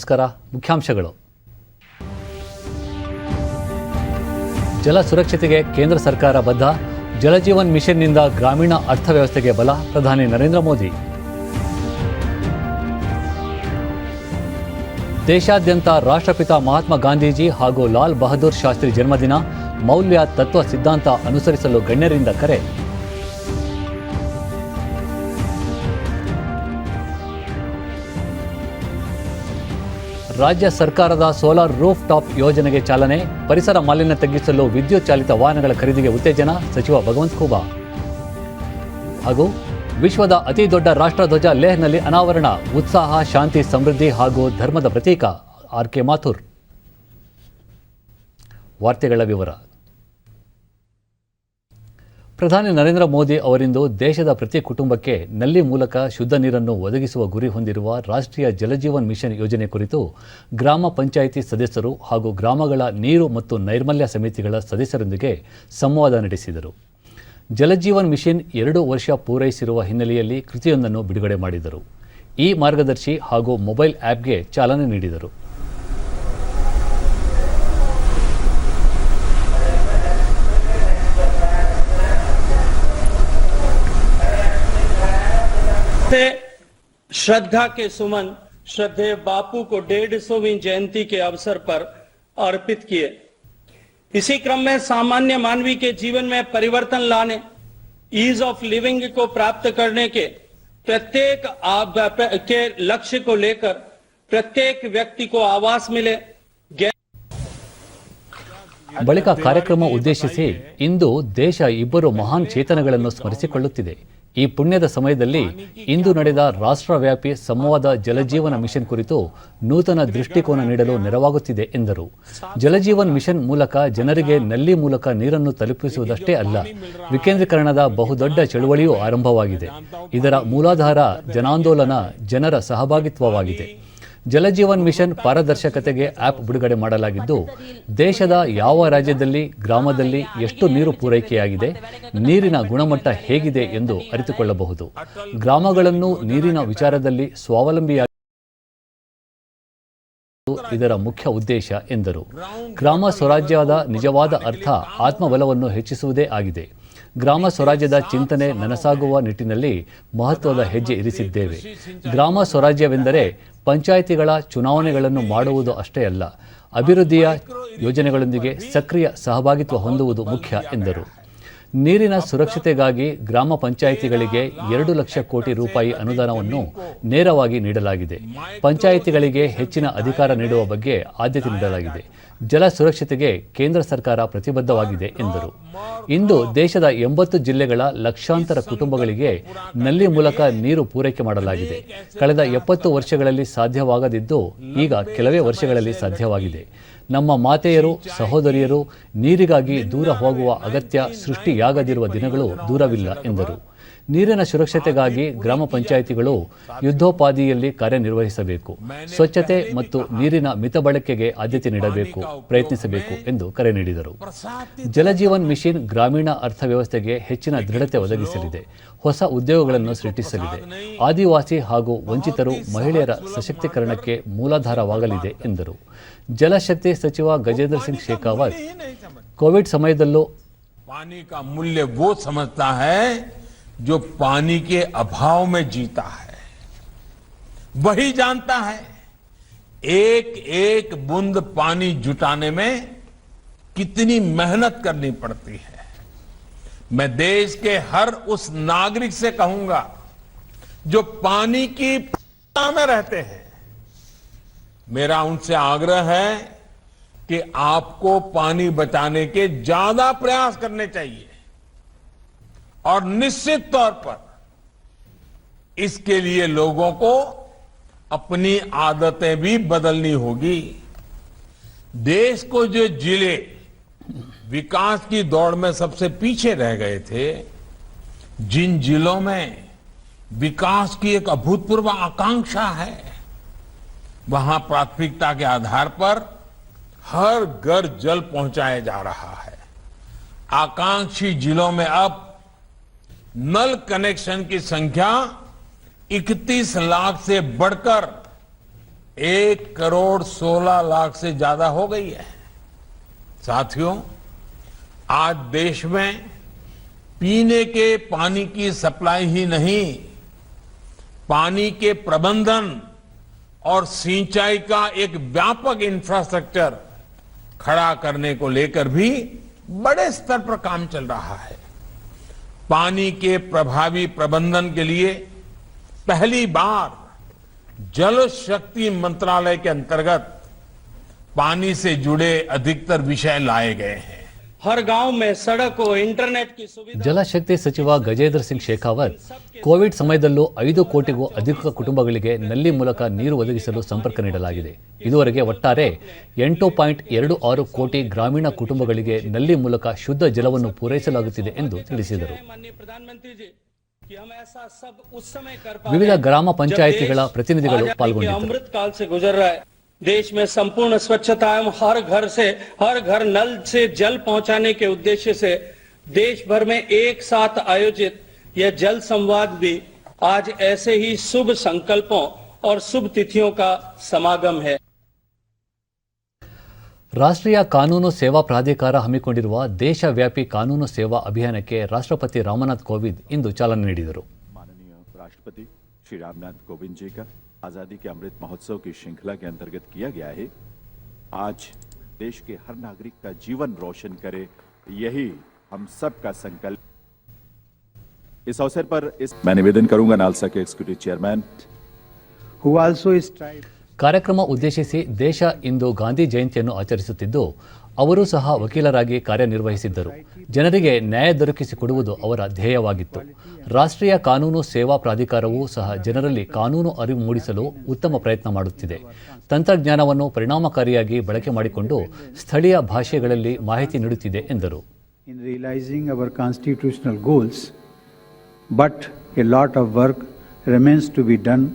ನಮಸ್ಕಾರ. ಮುಖ್ಯಾಂಶಗಳು. ಜಲ ಸುರಕ್ಷತೆಗೆ ಕೇಂದ್ರ ಸರ್ಕಾರ ಬದ್ಧ. ಜಲಜೀವನ್ ಮಿಷನ್ನಿಂದ ಗ್ರಾಮೀಣ ಅರ್ಥವ್ಯವಸ್ಥೆಗೆ ಬಲ. ಪ್ರಧಾನಿ ನರೇಂದ್ರ ಮೋದಿ. ದೇಶಾದ್ಯಂತ ರಾಷ್ಟ್ರಪಿತ ಮಹಾತ್ಮ ಗಾಂಧೀಜಿ ಹಾಗೂ ಲಾಲ್ ಬಹದ್ದೂರ್ ಶಾಸ್ತ್ರಿ ಜನ್ಮದಿನ. ಮೌಲ್ಯ ತತ್ವ ಸಿದ್ಧಾಂತ ಅನುಸರಿಸಲು ಗಣ್ಯರಿಂದ ಕರೆ. ರಾಜ್ಯ ಸರ್ಕಾರದ ಸೋಲಾರ್ ರೂಫ್ ಟಾಪ್ ಯೋಜನೆಗೆ ಚಾಲನೆ. ಪರಿಸರ ಮಾಲಿನ್ಯ ತಗ್ಗಿಸಲು ವಿದ್ಯುತ್ ಚಾಲಿತ ವಾಹನಗಳ ಖರೀದಿಗೆ ಉತ್ತೇಜನ. ಸಚಿವ ಭಗವಂತ್ ಖೂಬಾ. ಹಾಗೂ ವಿಶ್ವದ ಅತಿ ದೊಡ್ಡ ರಾಷ್ಟ್ರಧ್ವಜ ಲೇಹ್ನಲ್ಲಿ ಅನಾವರಣ. ಉತ್ಸಾಹ, ಶಾಂತಿ, ಸಮೃದ್ಧಿ ಹಾಗೂ ಧರ್ಮದ ಪ್ರತೀಕ. ಆರ್.ಕೆ. ಮಾಥುರ್. ವಾರ್ತೆಗಳ ವಿವರ. ಪ್ರಧಾನಿ ನರೇಂದ್ರ ಮೋದಿ ಅವರಿಂದು ದೇಶದ ಪ್ರತಿ ಕುಟುಂಬಕ್ಕೆ ನಲ್ಲಿ ಮೂಲಕ ಶುದ್ಧ ನೀರನ್ನು ಒದಗಿಸುವ ಗುರಿ ಹೊಂದಿರುವ ರಾಷ್ಟ್ರೀಯ ಜಲಜೀವನ್ ಮಿಷನ್ ಯೋಜನೆ ಕುರಿತು ಗ್ರಾಮ ಪಂಚಾಯಿತಿ ಸದಸ್ಯರು ಹಾಗೂ ಗ್ರಾಮಗಳ ನೀರು ಮತ್ತು ನೈರ್ಮಲ್ಯ ಸಮಿತಿಗಳ ಸದಸ್ಯರೊಂದಿಗೆ ಸಂವಾದ ನಡೆಸಿದರು. ಜಲಜೀವನ್ ಮಿಷನ್ 2 ವರ್ಷ ಪೂರೈಸಿರುವ ಹಿನ್ನೆಲೆಯಲ್ಲಿ ಕೃತಿಯೊಂದನ್ನು ಬಿಡುಗಡೆ ಮಾಡಿದರು. ಈ ಮಾರ್ಗದರ್ಶಿ ಹಾಗೂ ಮೊಬೈಲ್ ಆ್ಯಪ್ಗೆ ಚಾಲನೆ ನೀಡಿದರು. श्रद्धा के सुमन श्रद्धेय बापू को 150वीं जयंती के अवसर पर अर्पित किए। इसी क्रम में सामान्य मानवी के जीवन में परिवर्तन लाने, ईज ऑफ लिविंग को प्राप्त करने के प्रत्येक के लक्ष्य को लेकर प्रत्येक व्यक्ति को आवास मिले. ಬಳಿಕ ಕಾರ್ಯಕ್ರಮ ಉದ್ದೇಶಿಸಿ ಇಂದು ದೇಶ ಇಬ್ಬರು ಮಹಾನ್ ಚೇತನಗಳನ್ನು ಸ್ಮರಿಸಿಕೊಳ್ಳುತ್ತಿದೆ. ಈ ಪುಣ್ಯದ ಸಮಯದಲ್ಲಿ ಇಂದು ನಡೆದ ರಾಷ್ಟ್ರವ್ಯಾಪಿ ಸಂವಾದ ಜಲಜೀವನ ಮಿಷನ್ ಕುರಿತು ನೂತನ ದೃಷ್ಟಿಕೋನ ನೀಡಲು ನೆರವಾಗುತ್ತಿದೆ ಎಂದರು. ಜಲಜೀವನ್ ಮಿಷನ್ ಮೂಲಕ ಜನರಿಗೆ ನಲ್ಲಿ ಮೂಲಕ ನೀರನ್ನು ತಲುಪಿಸುವುದಷ್ಟೇ ಅಲ್ಲ, ವಿಕೇಂದ್ರೀಕರಣದ ಬಹುದೊಡ್ಡ ಚಳುವಳಿಯೂ ಆರಂಭವಾಗಿದೆ. ಇದರ ಮೂಲಾಧಾರ ಜನಾಂದೋಲನ, ಜನರ ಸಹಭಾಗಿತ್ವವಾಗಿದೆ. ಜಲಜೀವನ್ ಮಿಷನ್ ಪಾರದರ್ಶಕತೆಗೆ ಆ್ಯಪ್ ಬಿಡುಗಡೆ ಮಾಡಲಾಗಿದ್ದು, ದೇಶದ ಯಾವ ರಾಜ್ಯದಲ್ಲಿ, ಗ್ರಾಮದಲ್ಲಿ ಎಷ್ಟು ನೀರು ಪೂರೈಕೆಯಾಗಿದೆ, ನೀರಿನ ಗುಣಮಟ್ಟ ಹೇಗಿದೆ ಎಂದು ಅರಿತುಕೊಳ್ಳಬಹುದು. ಗ್ರಾಮಗಳನ್ನು ನೀರಿನ ವಿಚಾರದಲ್ಲಿ ಸ್ವಾವಲಂಬಿಯಾಗಿ ಇದರ ಮುಖ್ಯ ಉದ್ದೇಶ ಎಂದರು. ಗ್ರಾಮ ಸ್ವರಾಜ್ಯದ ನಿಜವಾದ ಅರ್ಥ ಆತ್ಮಬಲವನ್ನು ಹೆಚ್ಚಿಸುವುದೇ ಆಗಿದೆ. ಗ್ರಾಮ ಸ್ವರಾಜ್ಯದ ಚಿಂತನೆ ನನಸಾಗುವ ನಿಟ್ಟಿನಲ್ಲಿ ಮಹತ್ವದ ಹೆಜ್ಜೆ ಇರಿಸಿದ್ದೇವೆ. ಗ್ರಾಮ ಸ್ವರಾಜ್ಯವೆಂದರೆ ಪಂಚಾಯಿತಿಗಳ ಚುನಾವಣೆಗಳನ್ನು ಮಾಡುವುದು ಅಷ್ಟೇ ಅಲ್ಲ, ಅಭಿವೃದ್ಧಿಯ ಯೋಜನೆಗಳೊಂದಿಗೆ ಸಕ್ರಿಯ ಸಹಭಾಗಿತ್ವ ಹೊಂದುವುದು ಮುಖ್ಯ ಎಂದರು. ನೀರಿನ ಸುರಕ್ಷತೆಗಾಗಿ ಗ್ರಾಮ ಪಂಚಾಯಿತಿಗಳಿಗೆ 2 ಲಕ್ಷ ಕೋಟಿ ರೂಪಾಯಿ ಅನುದಾನವನ್ನು ನೇರವಾಗಿ ನೀಡಲಾಗಿದೆ. ಪಂಚಾಯಿತಿಗಳಿಗೆ ಹೆಚ್ಚಿನ ಅಧಿಕಾರ ನೀಡುವ ಬಗ್ಗೆ ಆದ್ಯತೆ ನೀಡಲಾಗಿದೆ. ಜಲ ಸುರಕ್ಷತೆಗೆ ಕೇಂದ್ರ ಸರ್ಕಾರ ಪ್ರತಿಬದ್ಧವಾಗಿದೆ ಎಂದರು. ಇಂದು ದೇಶದ 80 ಜಿಲ್ಲೆಗಳ ಲಕ್ಷಾಂತರ ಕುಟುಂಬಗಳಿಗೆ ನಲ್ಲಿ ಮೂಲಕ ನೀರು ಪೂರೈಕೆ ಮಾಡಲಾಗಿದೆ. ಕಳೆದ 70 ವರ್ಷಗಳಲ್ಲಿ ಸಾಧ್ಯವಾಗದಿದ್ದು ಈಗ ಕೆಲವೇ ವರ್ಷಗಳಲ್ಲಿ ಸಾಧ್ಯವಾಗಿದೆ. ನಮ್ಮ ಮಾತೆಯರು, ಸಹೋದರಿಯರು ನೀರಿಗಾಗಿ ದೂರ ಹೋಗುವ ಅಗತ್ಯ ಸೃಷ್ಟಿಯಾಗದಿರುವ ದಿನಗಳು ದೂರವಿಲ್ಲ ಎಂದರು. ನೀರಿನ ಸುರಕ್ಷತೆಗಾಗಿ ಗ್ರಾಮ ಪಂಚಾಯಿತಿಗಳು ಯುದ್ಧೋಪಾದಿಯಲ್ಲಿ ಕಾರ್ಯನಿರ್ವಹಿಸಬೇಕು. ಸ್ವಚ್ಛತೆ ಮತ್ತು ನೀರಿನ ಮಿತ ಬಳಕೆಗೆ ಆದ್ಯತೆ ನೀಡಬೇಕು, ಪ್ರಯತ್ನಿಸಬೇಕು ಎಂದು ಕರೆ ನೀಡಿದರು. ಜಲಜೀವನ್ ಮಿಷನ್ ಗ್ರಾಮೀಣ ಅರ್ಥವ್ಯವಸ್ಥೆಗೆ ಹೆಚ್ಚಿನ ದೃಢತೆ ಒದಗಿಸಲಿದೆ, ಹೊಸ ಉದ್ಯೋಗಗಳನ್ನು ಸೃಷ್ಟಿಸಲಿದೆ, ಆದಿವಾಸಿ ಹಾಗೂ ವಂಚಿತರು, ಮಹಿಳೆಯರ ಸಶಕ್ತೀಕರಣಕ್ಕೆ ಮೂಲಾಧಾರವಾಗಲಿದೆ ಎಂದರು. ಜಲಶಕ್ತಿ ಸಚಿವ ಗಜೇಂದ್ರ ಸಿಂಗ್ ಶೇಖಾವತ್ ಕೋವಿಡ್ ಸಮಯದಲ್ಲೂ पानी का मूल्य वो समझता है जो पानी के अभाव में जीता है, वही जानता है एक एक बूंद पानी जुटाने में कितनी मेहनत करनी पड़ती है. मैं देश के हर उस नागरिक से कहूंगा जो पानी की में रहते हैं, मेरा उनसे आग्रह है कि आपको पानी बचाने के ज्यादा प्रयास करने चाहिए और निश्चित तौर पर इसके लिए लोगों को अपनी आदतें भी बदलनी होगी. देश को जो जिले विकास की दौड़ में सबसे पीछे रह गए थे, जिन जिलों में विकास की एक अभूतपूर्व आकांक्षा है, वहां प्राथमिकता के आधार पर हर घर जल पहुंचाया जा रहा है. आकांक्षी जिलों में अब नल कनेक्शन की संख्या 31 लाख से बढ़कर 1,16,00,000 से ज्यादा हो गई है। साथियों, आज देश में पीने के पानी की सप्लाई ही नहीं, पानी के प्रबंधन और सिंचाई का एक व्यापक इंफ्रास्ट्रक्चर खड़ा करने को लेकर भी बड़े स्तर पर काम चल रहा है। पानी के प्रभावी प्रबंधन के लिए पहली बार जल शक्ति मंत्रालय के अंतर्गत पानी से जुड़े अधिकतर विषय लाए गए हैं। हर गांव में सड़क और इंटरनेट की सुविधा ಜಲಶಕ್ತಿ ಸಚಿವ ಗಜೇಂದ್ರ ಸಿಂಗ್ ಶೇಖಾವತ್ ಕೋವಿಡ್ ಸಮಯದಲ್ಲೂ 5 ಕೋಟಿಗೂ ಅಧಿಕ ಕುಟುಂಬಗಳಿಗೆ ನಲ್ಲಿ ಮೂಲಕ ನೀರು ಒದಗಿಸಲು ಸಂಪರ್ಕ ನೀಡಲಾಗಿದೆ. ಇದುವರೆಗೆ ಒಟ್ಟಾರೆ 8.26 ಕೋಟಿ ಗ್ರಾಮೀಣ ಕುಟುಂಬಗಳಿಗೆ ನಲ್ಲಿ ಮೂಲಕ ಶುದ್ಧ ಜಲವನ್ನು ಪೂರೈಸಲಾಗುತ್ತಿದೆ ಎಂದು ತಿಳಿಸಿದರು. माननीय प्रधानमंत्री जी कि हम ऐसा सब उस समय कर पाए ವಿವಿಧ ಗ್ರಾಮ ಪಂಚಾಯಿತಿಗಳ ಪ್ರತಿನಿಧಿಗಳು आजादी के ಪಾಲ್ಗೊಂಡಿದ್ದರು. अमृत काल से गुजर रहा है। देश में संपूर्ण स्वच्छता एवं हर घर नल से जल पहुंचाने के उद्देश्य से देश भर में एक साथ आयोजित यह जल संवाद भी आज ऐसे ही शुभ संकल्पों और शुभ तिथियों का समागम है। ರಾಷ್ಟ್ರೀಯ ಕಾನೂನು ಸೇವಾ ಪ್ರಾಧಿಕಾರ ಹಮ್ಮಿಕೊಂಡಿರುವ ದೇಶವ್ಯಾಪಿ ಕಾನೂನು ಸೇವಾ ಅಭಿಯಾನಕ್ಕೆ ರಾಷ್ಟ್ರಪತಿ ರಾಮನಾಥ್ ಕೋವಿಂದ್ ಇಂದು ಚಾಲನೆ ನೀಡಿದರು. माननीय राष्ट्रपति श्री रामनाथ कोविंद जी का आजादी के अमृत महोत्सव की श्रृंखला के अंतर्गत किया गया है। आज देश के हर नागरिक का जीवन रोशन करे, यही हम सब का संकल्प। इस अवसर पर मैं निवेदन करूंगा नालसा के executive chairman who also strive ಕಾರ್ಯಕ್ರಮ ಉದ್ದೇಶಿಸಿ ದೇಶ ಇಂದು ಗಾಂಧಿ ಜಯಂತಿಯನ್ನು ಆಚರಿಸುತ್ತಿದ್ದು ಅವರೂ ಸಹ ವಕೀಲರಾಗಿ ಕಾರ್ಯನಿರ್ವಹಿಸಿದ್ದರು. ಜನರಿಗೆ ನ್ಯಾಯ ದೊರಕಿಸಿಕೊಡುವುದು ಅವರ ಧ್ಯೇಯವಾಗಿತ್ತು. ರಾಷ್ಟ್ರೀಯ ಕಾನೂನು ಸೇವಾ ಪ್ರಾಧಿಕಾರವೂ ಸಹ ಜನರಲ್ಲಿ ಕಾನೂನು ಅರಿವು ಮೂಡಿಸಲು ಉತ್ತಮ ಪ್ರಯತ್ನ ಮಾಡುತ್ತಿದೆ. ತಂತ್ರಜ್ಞಾನವನ್ನು ಪರಿಣಾಮಕಾರಿಯಾಗಿ ಬಳಕೆ ಮಾಡಿಕೊಂಡು ಸ್ಥಳೀಯ ಭಾಷೆಗಳಲ್ಲಿ ಮಾಹಿತಿ ನೀಡುತ್ತಿದೆ ಎಂದರು. in realizing our constitutional goals, but a lot of work remains to be done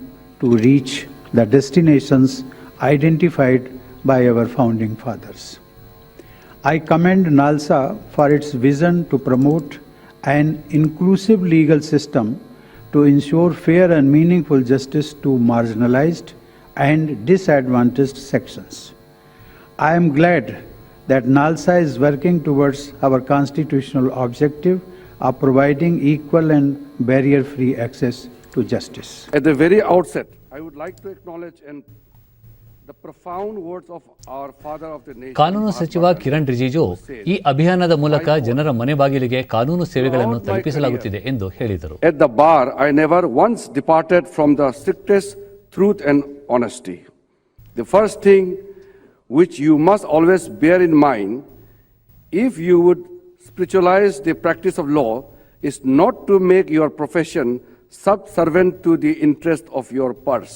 to reach the destinations identified by our founding fathers. I commend NALSA for its vision to promote an inclusive legal system to ensure fair and meaningful justice to marginalized and disadvantaged sections. I am glad that NALSA is working towards our constitutional objective of providing equal and barrier-free access to justice. At the very outset, I would like to acknowledge the profound words of our father of the nation. ಕಾನೂನು ಸಚಿವ ಕಿರಣ್ ರಿಜಿಜು ಈ ಅಭಿಯಾನದ ಮೂಲಕ ಜನರ ಮನೆ ಬಾಗಿಲಿಗೆ ಕಾನೂನು ಸೇವೆಗಳನ್ನು ತಲುಪಿಸಲಾಗುತ್ತಿದೆ ಎಂದು ಹೇಳಿದರು. At the bar, I never once departed from the strictest truth and honesty. The first thing which you must always bear in mind, if you would spiritualize the practice of law, is not to make your profession subservient to the interest of your purse.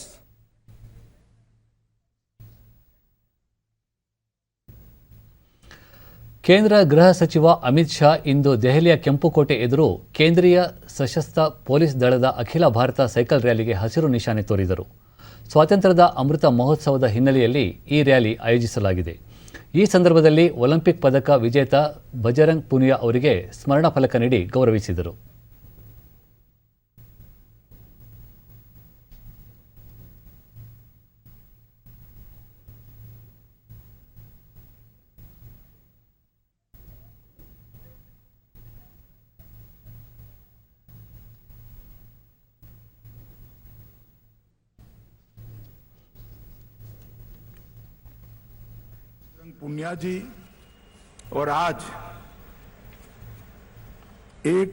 ಕೇಂದ್ರ ಗೃಹ ಸಚಿವ ಅಮಿತ್ ಶಾ ಇಂದು ದೆಹಲಿಯ ಕೆಂಪುಕೋಟೆ ಎದುರು ಕೇಂದ್ರೀಯ ಸಶಸ್ತ್ರ police ದಳದ ಅಖಿಲ Bharat cycle ರ್ಯಾಲಿಗೆ ಹಸಿರು ನಿಶಾನೆ ತೋರಿದರು. ಸ್ವಾತಂತ್ರ್ಯದ ಅಮೃತ ಮಹೋತ್ಸವದ ಹಿನ್ನೆಲೆಯಲ್ಲಿ ಈ ರ್ಯಾಲಿ ಆಯೋಜಿಸಲಾಗಿದೆ. ಈ ಸಂದರ್ಭದಲ್ಲಿ ಒಲಿಂಪಿಕ್ ಪದಕ ವಿಜೇತ ಬಜರಂಗ್ ಪುನಿಯಾ ಅವರಿಗೆ ಸ್ಮರಣ ಫಲಕ ನೀಡಿ ಗೌರವಿಸಿದರು. पुनिया जी और आज एक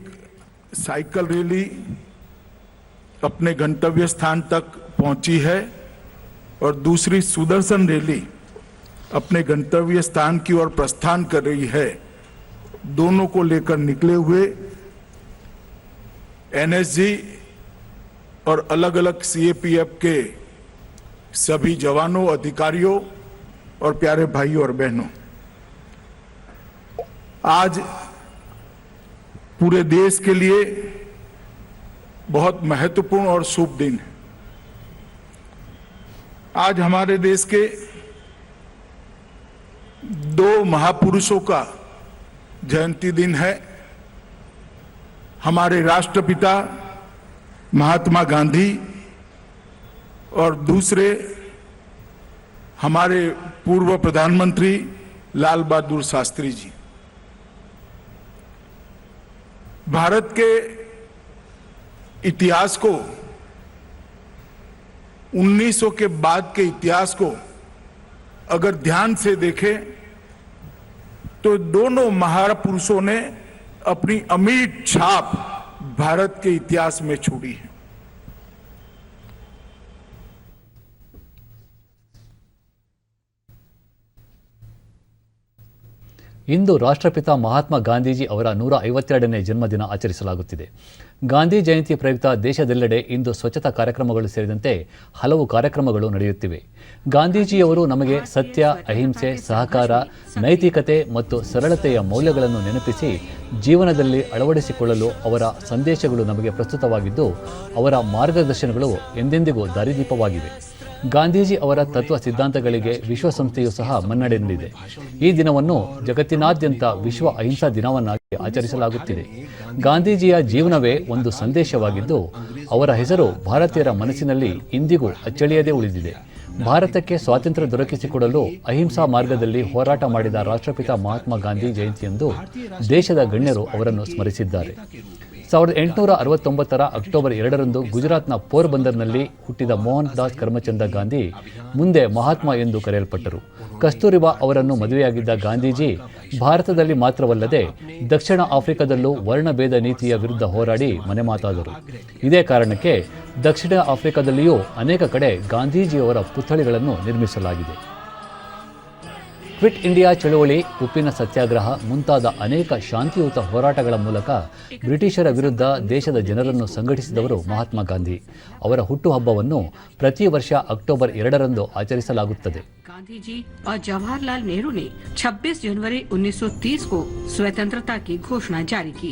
साइकिल रैली अपने गंतव्य स्थान तक पहुंची है और दूसरी सुदर्शन रैली अपने गंतव्य स्थान की ओर प्रस्थान कर रही है। दोनों को लेकर निकले हुए एनएसजी और अलग अलग सीएपीएफ के सभी जवानों, अधिकारियों और प्यारे भाइयों और बहनों, आज पूरे देश के लिए बहुत महत्वपूर्ण और शुभ दिन है। आज हमारे देश के दो महापुरुषों का जयंती दिन है। हमारे राष्ट्रपिता महात्मा गांधी और दूसरे हमारे पूर्व प्रधानमंत्री लाल बहादुर शास्त्री जी। भारत के इतिहास को 1900 के बाद के इतिहास को अगर ध्यान से देखें तो दोनों महापुरुषों ने अपनी अमिट छाप भारत के इतिहास में छोड़ी है। ಇಂದು ರಾಷ್ಟ್ರಪಿತ ಮಹಾತ್ಮ ಗಾಂಧೀಜಿ ಅವರ 152ನೇ ಜನ್ಮದಿನ ಆಚರಿಸಲಾಗುತ್ತಿದೆ. ಗಾಂಧಿ ಜಯಂತಿ ಪ್ರಯುಕ್ತ ದೇಶದೆಲ್ಲೆಡೆ ಇಂದು ಸ್ವಚ್ಛತಾ ಕಾರ್ಯಕ್ರಮಗಳು ಸೇರಿದಂತೆ ಹಲವು ಕಾರ್ಯಕ್ರಮಗಳು ನಡೆಯುತ್ತಿವೆ. ಗಾಂಧೀಜಿಯವರು ನಮಗೆ ಸತ್ಯ, ಅಹಿಂಸೆ, ಸಹಕಾರ, ನೈತಿಕತೆ ಮತ್ತು ಸರಳತೆಯ ಮೌಲ್ಯಗಳನ್ನು ನೆನಪಿಸಿ ಜೀವನದಲ್ಲಿ ಅಳವಡಿಸಿಕೊಳ್ಳಲು ಅವರ ಸಂದೇಶಗಳು ನಮಗೆ ಪ್ರಸ್ತುತವಾಗಿದ್ದು, ಅವರ ಮಾರ್ಗದರ್ಶನಗಳು ಎಂದೆಂದಿಗೂ ದಾರಿದೀಪವಾಗಿವೆ. ಗಾಂಧೀಜಿ ಅವರ ತತ್ವ ಸಿದ್ಧಾಂತಗಳಿಗೆ ವಿಶ್ವಸಂಸ್ಥೆಯು ಸಹ ಮನ್ನಣೆ ನೀಡಿದೆ. ಈ ದಿನವನ್ನು ಜಗತ್ತಿನಾದ್ಯಂತ ವಿಶ್ವ ಅಹಿಂಸಾ ದಿನವನ್ನಾಗಿ ಆಚರಿಸಲಾಗುತ್ತಿದೆ. ಗಾಂಧೀಜಿಯ ಜೀವನವೇ ಒಂದು ಸಂದೇಶವಾಗಿದ್ದು, ಅವರ ಹೆಸರು ಭಾರತೀಯರ ಮನಸ್ಸಿನಲ್ಲಿ ಇಂದಿಗೂ ಅಚ್ಚಳಿಯದೇ ಉಳಿದಿದೆ. ಭಾರತಕ್ಕೆ ಸ್ವಾತಂತ್ರ್ಯ ದೊರಕಿಸಿಕೊಡಲು ಅಹಿಂಸಾ ಮಾರ್ಗದಲ್ಲಿ ಹೋರಾಟ ಮಾಡಿದ ರಾಷ್ಟ್ರಪಿತ ಮಹಾತ್ಮ ಗಾಂಧಿ ಜಯಂತಿಯಂದು ದೇಶದ ಗಣ್ಯರು ಅವರನ್ನು ಸ್ಮರಿಸಿದ್ದಾರೆ. 1869ರ ಅಕ್ಟೋಬರ್ 2ರಂದು ಗುಜರಾತ್ನ ಪೋರ್ಬಂದರ್ನಲ್ಲಿ ಹುಟ್ಟಿದ ಮೋಹನ್ ದಾಸ್ ಕರಮಚಂದ ಗಾಂಧಿ ಮುಂದೆ ಮಹಾತ್ಮ ಎಂದು ಕರೆಯಲ್ಪಟ್ಟರು. ಕಸ್ತೂರಿಬಾ ಅವರನ್ನು ಮದುವೆಯಾಗಿದ್ದ ಗಾಂಧೀಜಿ ಭಾರತದಲ್ಲಿ ಮಾತ್ರವಲ್ಲದೆ ದಕ್ಷಿಣ ಆಫ್ರಿಕಾದಲ್ಲೂ ವರ್ಣಭೇದ ನೀತಿಯ ವಿರುದ್ಧ ಹೋರಾಡಿ ಮನೆಮಾತಾದರು. ಇದೇ ಕಾರಣಕ್ಕೆ ದಕ್ಷಿಣ ಆಫ್ರಿಕಾದಲ್ಲಿಯೂ ಅನೇಕ ಕಡೆ ಗಾಂಧೀಜಿಯವರ ಪುತ್ಥಳಿಗಳನ್ನು ನಿರ್ಮಿಸಲಾಗಿದೆ. ಕ್ವಿಟ್ ಇಂಡಿಯಾ ಚಳುವಳಿ, ಉಪ್ಪಿನ ಸತ್ಯಾಗ್ರಹ ಮುಂತಾದ ಅನೇಕ ಶಾಂತಿಯುತ ಹೋರಾಟಗಳ ಮೂಲಕ ಬ್ರಿಟಿಷರ ವಿರುದ್ಧ ದೇಶದ ಜನರನ್ನು ಸಂಘಟಿಸಿದವರು ಮಹಾತ್ಮ ಗಾಂಧಿ. ಅವರ ಹುಟ್ಟುಹಬ್ಬವನ್ನು ಪ್ರತಿ ವರ್ಷ ಅಕ್ಟೋಬರ್ 2ರಂದು ಆಚರಿಸಲಾಗುತ್ತದೆ. गांधी जी और जवाहरलाल नेहरू ने 26 जनवरी 1930 को स्वतंत्रता की घोषणा जारी की।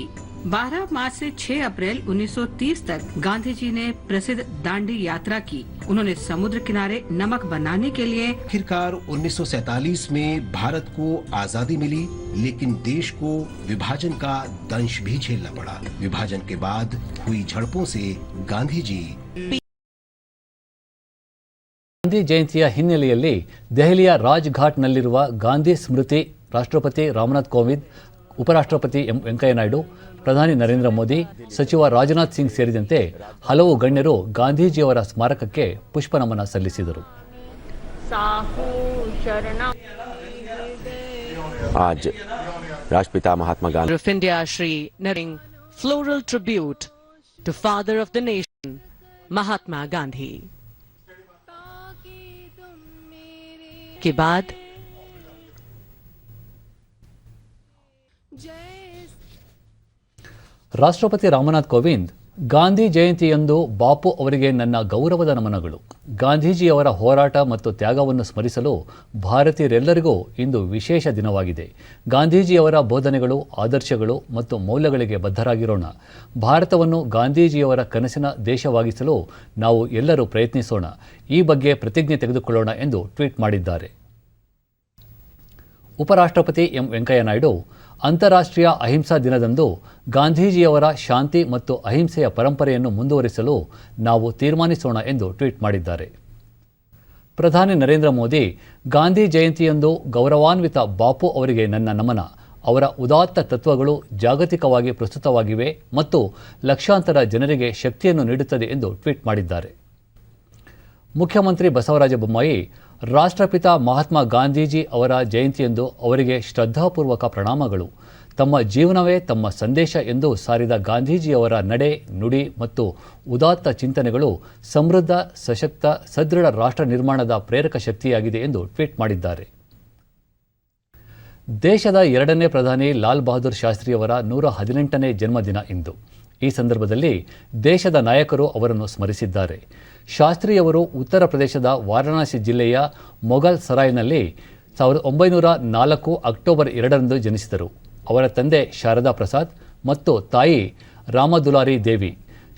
12 मार्च से 6 अप्रैल 1930 तक गांधी जी ने प्रसिद्ध दांडी यात्रा की। उन्होंने समुद्र किनारे नमक बनाने के लिए आखिरकार 1947 में भारत को आजादी मिली, लेकिन देश को विभाजन का दंश भी झेलना पड़ा। विभाजन के बाद हुई झड़पों से गांधी जी ಗಾಂಧಿ ಜಯಂತಿಯ ಹಿನ್ನೆಲೆಯಲ್ಲಿ ದೆಹಲಿಯ ರಾಜ್ ಘಾಟ್ನಲ್ಲಿರುವ ಗಾಂಧಿ ಸ್ಮೃತಿ ರಾಷ್ಟ್ರಪತಿ ರಾಮನಾಥ್ ಕೋವಿಂದ್, ಉಪರಾಷ್ಟ್ರಪತಿ ವೆಂಕಯ್ಯ ನಾಯ್ಡು, ಪ್ರಧಾನಿ ನರೇಂದ್ರ ಮೋದಿ, ಸಚಿವ ರಾಜನಾಥ್ ಸಿಂಗ್ ಸೇರಿದಂತೆ ಹಲವು ಗಣ್ಯರು ಗಾಂಧೀಜಿಯವರ ಸ್ಮಾರಕಕ್ಕೆ ಪುಷ್ಪನಮನ ಸಲ್ಲಿಸಿದರು. आज राष्ट्रपिता Mahatma Gandhi of India Shri Narendra floral tribute to father of the nation Mahatma Gandhi के बाद ರಾಷ್ಟ್ರಪತಿ ರಾಮನಾಥ್ ಕೋವಿಂದ್, ಗಾಂಧಿ ಜಯಂತಿಯಂದು ಬಾಪು ಅವರಿಗೆ ನನ್ನ ಗೌರವದ ನಮನಗಳು. ಗಾಂಧೀಜಿಯವರ ಹೋರಾಟ ಮತ್ತು ತ್ಯಾಗವನ್ನು ಸ್ಮರಿಸಲು ಭಾರತೀಯರೆಲ್ಲರಿಗೂ ಇಂದು ವಿಶೇಷ ದಿನವಾಗಿದೆ. ಗಾಂಧೀಜಿಯವರ ಬೋಧನೆಗಳು, ಆದರ್ಶಗಳು ಮತ್ತು ಮೌಲ್ಯಗಳಿಗೆ ಬದ್ಧರಾಗಿರೋಣ. ಭಾರತವನ್ನು ಗಾಂಧೀಜಿಯವರ ಕನಸಿನ ದೇಶವಾಗಿಸಲು ನಾವು ಎಲ್ಲರೂ ಪ್ರಯತ್ನಿಸೋಣ. ಈ ಬಗ್ಗೆ ಪ್ರತಿಜ್ಞೆ ತೆಗೆದುಕೊಳ್ಳೋಣ ಎಂದು ಟ್ವೀಟ್ ಮಾಡಿದ್ದಾರೆ. ಉಪರಾಷ್ಟ್ರಪತಿ ವೆಂಕಯ್ಯ ನಾಯ್ಡು, ಅಂತಾರಾಷ್ಟ್ರೀಯ ಅಹಿಂಸಾ ದಿನದಂದು ಗಾಂಧೀಜಿಯವರ ಶಾಂತಿ ಮತ್ತು ಅಹಿಂಸೆಯ ಪರಂಪರೆಯನ್ನು ಮುಂದುವರಿಸಲು ನಾವು ತೀರ್ಮಾನಿಸೋಣ ಎಂದು ಟ್ವೀಟ್ ಮಾಡಿದ್ದಾರೆ. ಪ್ರಧಾನಿ ನರೇಂದ್ರ ಮೋದಿ, ಗಾಂಧಿ ಜಯಂತಿಯಂದು ಗೌರವಾನ್ವಿತ ಬಾಪು ಅವರಿಗೆ ನನ್ನ ನಮನ. ಅವರ ಉದಾತ್ತ ತತ್ವಗಳು ಜಾಗತಿಕವಾಗಿ ಪ್ರಸ್ತುತವಾಗಿವೆ ಮತ್ತು ಲಕ್ಷಾಂತರ ಜನರಿಗೆ ಶಕ್ತಿಯನ್ನು ನೀಡುತ್ತದೆ ಎಂದು ಟ್ವೀಟ್ ಮಾಡಿದ್ದಾರೆ. ಮುಖ್ಯಮಂತ್ರಿ ಬಸವರಾಜ ಬೊಮ್ಮಾಯಿ, ರಾಷ್ಟ್ರಪಿತ ಮಹಾತ್ಮ ಗಾಂಧೀಜಿ ಅವರ ಜಯಂತಿಯಂದು ಅವರಿಗೆ ಶ್ರದ್ಧಾಪೂರ್ವಕ ಪ್ರಣಾಮಗಳು. ತಮ್ಮ ಜೀವನವೇ ತಮ್ಮ ಸಂದೇಶ ಎಂದು ಸಾರಿದ ಗಾಂಧೀಜಿಯವರ ನಡೆ, ನುಡಿ ಮತ್ತು ಉದಾತ್ತ ಚಿಂತನೆಗಳು ಸಮೃದ್ಧ, ಸಶಕ್ತ, ಸದೃಢ ರಾಷ್ಟ್ರ ನಿರ್ಮಾಣದ ಪ್ರೇರಕ ಶಕ್ತಿಯಾಗಿದೆ ಎಂದು ಟ್ವೀಟ್ ಮಾಡಿದ್ದಾರೆ. ದೇಶದ 2ನೇ ಪ್ರಧಾನಿ ಲಾಲ್ ಬಹದ್ದೂರ್ ಶಾಸ್ತ್ರಿಯವರ 118ನೇ ಜನ್ಮದಿನ ಇಂದು. ಈ ಸಂದರ್ಭದಲ್ಲಿ ದೇಶದ ನಾಯಕರು ಅವರನ್ನು ಸ್ಮರಿಸಿದ್ದಾರೆ. ಶಾಸ್ತ್ರಿಯವರು ಉತ್ತರ ಪ್ರದೇಶದ ವಾರಣಾಸಿ ಜಿಲ್ಲೆಯ ಮೊಘಲ್ ಸರಾಯ್ನಲ್ಲಿ 1904 ಅಕ್ಟೋಬರ್ 2ರಂದು ಜನಿಸಿದರು. ಅವರ ತಂದೆ ಶಾರದಾ ಪ್ರಸಾದ್ ಮತ್ತು ತಾಯಿ ರಾಮದುಲಾರಿ ದೇವಿ.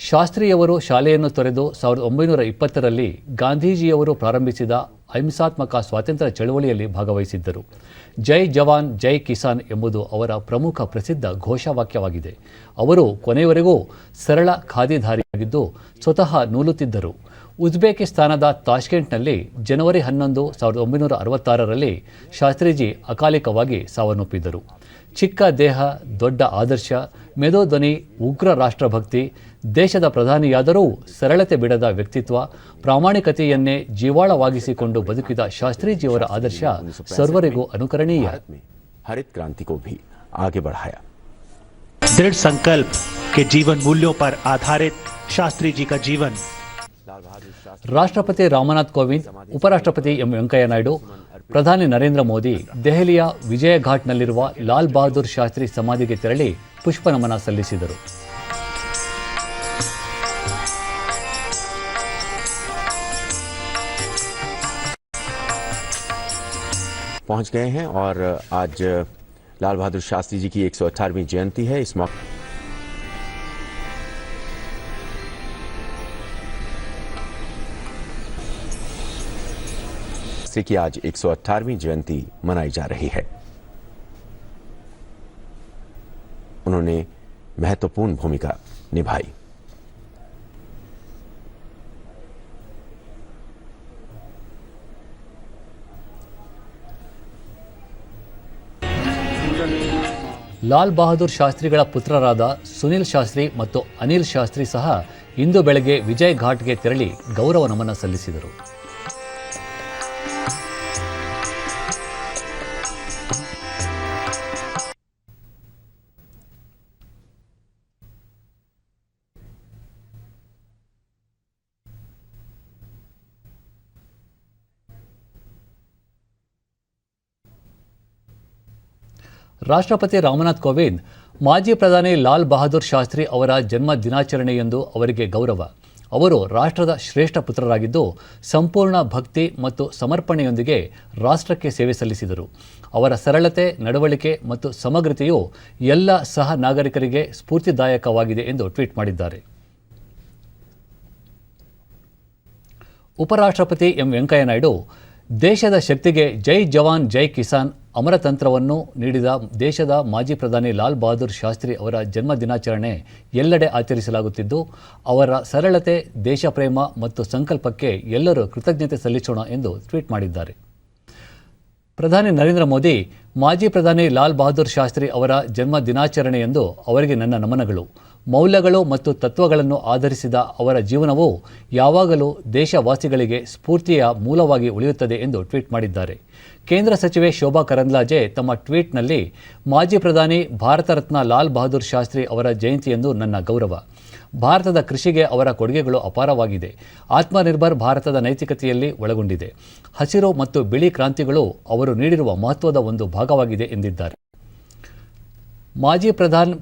ಶಾಸ್ತ್ರಿಯವರು ಶಾಲೆಯನ್ನು ತೊರೆದು 1920ರಲ್ಲಿ ಗಾಂಧೀಜಿಯವರು ಪ್ರಾರಂಭಿಸಿದ ಅಹಿಂಸಾತ್ಮಕ ಸ್ವಾತಂತ್ರ್ಯ ಚಳವಳಿಯಲ್ಲಿ ಭಾಗವಹಿಸಿದ್ದರು. ಜೈ ಜವಾನ್ ಜೈ ಕಿಸಾನ್ ಎಂಬುದು ಅವರ ಪ್ರಮುಖ ಪ್ರಸಿದ್ಧ ಘೋಷವಾಕ್ಯವಾಗಿದೆ. ಅವರು ಕೊನೆಯವರೆಗೂ ಸರಳ ಖಾದಿಧಾರಿಯಾಗಿದ್ದು ಸ್ವತಃ ನೂಲುತ್ತಿದ್ದರು. ಉಜ್ಬೇಕಿಸ್ತಾನದ ತಾಷ್ಕೆಂಟ್ನಲ್ಲಿ ಜನವರಿ 11, 1966ರಲ್ಲಿ ಶಾಸ್ತ್ರೀಜಿ ಅಕಾಲಿಕವಾಗಿ ಸಾವನ್ನಪ್ಪಿದ್ದರು. ಚಿಕ್ಕ ದೇಹ, ದೊಡ್ಡ ಆದರ್ಶ, ಮೆದು ಧ್ವನಿ, ಉಗ್ರ ರಾಷ್ಟ್ರಭಕ್ತಿ, ದೇಶದ ಪ್ರಧಾನಿಯಾದರೂ ಸರಳತೆ ಬಿಡದ ವ್ಯಕ್ತಿತ್ವ, ಪ್ರಾಮಾಣಿಕತೆಯನ್ನೇ ಜೀವಾಳವಾಗಿಸಿಕೊಂಡು ಬದುಕಿದ ಶಾಸ್ತ್ರೀಜಿಯವರ ಆದರ್ಶ ಸರ್ವರಿಗೂ ಅನುಕರಣೀಯ. हरित क्रांति को भी आगे बढ़ाया. दृढ़ संकल्प के जीवन मूल्यों पर आधारित शास्त्री जी का जीवन. ರಾಷ್ಟ್ರಪತಿ ರಾಮನಾಥ್ ಕೋವಿಂದ್, ಉಪರಾಷ್ಟ್ರಪತಿ ಎಂ ವೆಂಕಯ್ಯ ನಾಯ್ಡು, ಪ್ರಧಾನಿ ನರೇಂದ್ರ ಮೋದಿ ದೆಹಲಿಯ ವಿಜಯ ಘಾಟ್ನಲ್ಲಿರುವ ಲಾಲ್ ಬಹದ್ದೂರ್ ಶಾಸ್ತ್ರಿ ಸಮಾಧಿಗೆ ತೆರಳಿ ಪುಷ್ಪ ನಮನ ಸಲ್ಲಿಸಿದರು. पहुंच गए हैं और आज लाल बहादुर शास्त्री जी की 118वीं जयंती है. इस मौके की आज 118वीं जयंती मनाई जा रही है. उन्होंने महत्वपूर्ण भूमिका निभाई. ಲಾಲ್ ಬಹದ್ದೂರ್ ಶಾಸ್ತ್ರಿಗಳ ಪುತ್ರರಾದ ಸುನಿಲ್ ಶಾಸ್ತ್ರಿ ಮತ್ತು ಅನಿಲ್ ಶಾಸ್ತ್ರಿ ಸಹ ಇಂದು ಬೆಳಗ್ಗೆ ವಿಜಯ್ ಘಾಟ್ಗೆ ತೆರಳಿ ಗೌರವ ನಮನ ಸಲ್ಲಿಸಿದರು. ರಾಷ್ಟ್ರಪತಿ ರಾಮನಾಥ್ ಕೋವಿಂದ್ ಮಾಜಿ ಪ್ರಧಾನಿ ಲಾಲ್ ಬಹದ್ದೂರ್ ಶಾಸ್ತ್ರಿ ಅವರ ಜನ್ಮ ದಿನಾಚರಣೆಯೆಂದು ಅವರಿಗೆ ಗೌರವ. ಅವರು ರಾಷ್ಟ್ರದ ಶ್ರೇಷ್ಠ ಪುತ್ರರಾಗಿದ್ದು ಸಂಪೂರ್ಣ ಭಕ್ತಿ ಮತ್ತು ಸಮರ್ಪಣೆಯೊಂದಿಗೆ ರಾಷ್ಟ್ರಕ್ಕೆ ಸೇವೆ ಸಲ್ಲಿಸಿದರು. ಅವರ ಸರಳತೆ, ನಡವಳಿಕೆ ಮತ್ತು ಸಮಗ್ರತೆಯು ಎಲ್ಲ ಸಹ ನಾಗರಿಕರಿಗೆ ಸ್ಫೂರ್ತಿದಾಯಕವಾಗಿದೆ ಎಂದು ಟ್ವೀಟ್ ಮಾಡಿದ್ದಾರೆ. ಉಪರಾಷ್ಟ್ರಪತಿ ಎಂ ವೆಂಕಯ್ಯ ನಾಯ್ಡು ದೇಶದ ಶಕ್ತಿಗೆ ಜೈ ಜವಾನ್ ಜೈ ಕಿಸಾನ್ ಅಮರತಂತ್ರವನ್ನು ನೀಡಿದ ದೇಶದ ಮಾಜಿ ಪ್ರಧಾನಿ ಲಾಲ್ ಬಹದ್ದೂರ್ ಶಾಸ್ತ್ರಿ ಅವರ ಜನ್ಮ ದಿನಾಚರಣೆ ಎಲ್ಲೆಡೆ ಆಚರಿಸಲಾಗುತ್ತಿದ್ದು, ಅವರ ಸರಳತೆ, ದೇಶಪ್ರೇಮ ಮತ್ತು ಸಂಕಲ್ಪಕ್ಕೆ ಎಲ್ಲರೂ ಕೃತಜ್ಞತೆ ಸಲ್ಲಿಸೋಣ ಎಂದು ಟ್ವೀಟ್ ಮಾಡಿದ್ದಾರೆ. ಪ್ರಧಾನಿ ನರೇಂದ್ರ ಮೋದಿ ಮಾಜಿ ಪ್ರಧಾನಿ ಲಾಲ್ ಬಹದ್ದೂರ್ ಶಾಸ್ತ್ರಿ ಅವರ ಜನ್ಮ ದಿನಾಚರಣೆಯಂದು ಅವರಿಗೆ ನನ್ನ ನಮನಗಳು. ಮೌಲ್ಯಗಳು ಮತ್ತು ತತ್ವಗಳನ್ನು ಆಧರಿಸಿದ ಅವರ ಜೀವನವು ಯಾವಾಗಲೂ ದೇಶವಾಸಿಗಳಿಗೆ ಸ್ಫೂರ್ತಿಯ ಮೂಲವಾಗಿ ಉಳಿಯುತ್ತದೆ ಎಂದು ಟ್ವೀಟ್ ಮಾಡಿದ್ದಾರೆ. ಕೇಂದ್ರ ಸಚಿವೆ ಶೋಭಾ ಕರಂದ್ಲಾಜೆ ತಮ್ಮ ಟ್ವೀಟ್ನಲ್ಲಿ ಮಾಜಿ ಪ್ರಧಾನಿ ಭಾರತ ರತ್ನ ಲಾಲ್ ಬಹದ್ದೂರ್ ಶಾಸ್ತ್ರಿ ಅವರ ಜಯಂತಿಯಂದು ನನ್ನ ಗೌರವ. ಭಾರತದ ಕೃಷಿಗೆ ಅವರ ಕೊಡುಗೆಗಳು ಅಪಾರವಾಗಿದೆ. ಆತ್ಮನಿರ್ಭರ್ ಭಾರತದ ನೈತಿಕತೆಯಲ್ಲಿ ಒಳಗೊಂಡಿದೆ. ಹಸಿರು ಮತ್ತು ಬಿಳಿ ಕ್ರಾಂತಿಗಳು ಅವರು ನೀಡಿರುವ ಮಹತ್ವದ ಒಂದು ಭಾಗವಾಗಿದೆ ಎಂದಿದ್ದಾರೆ. ಮಾಜಿ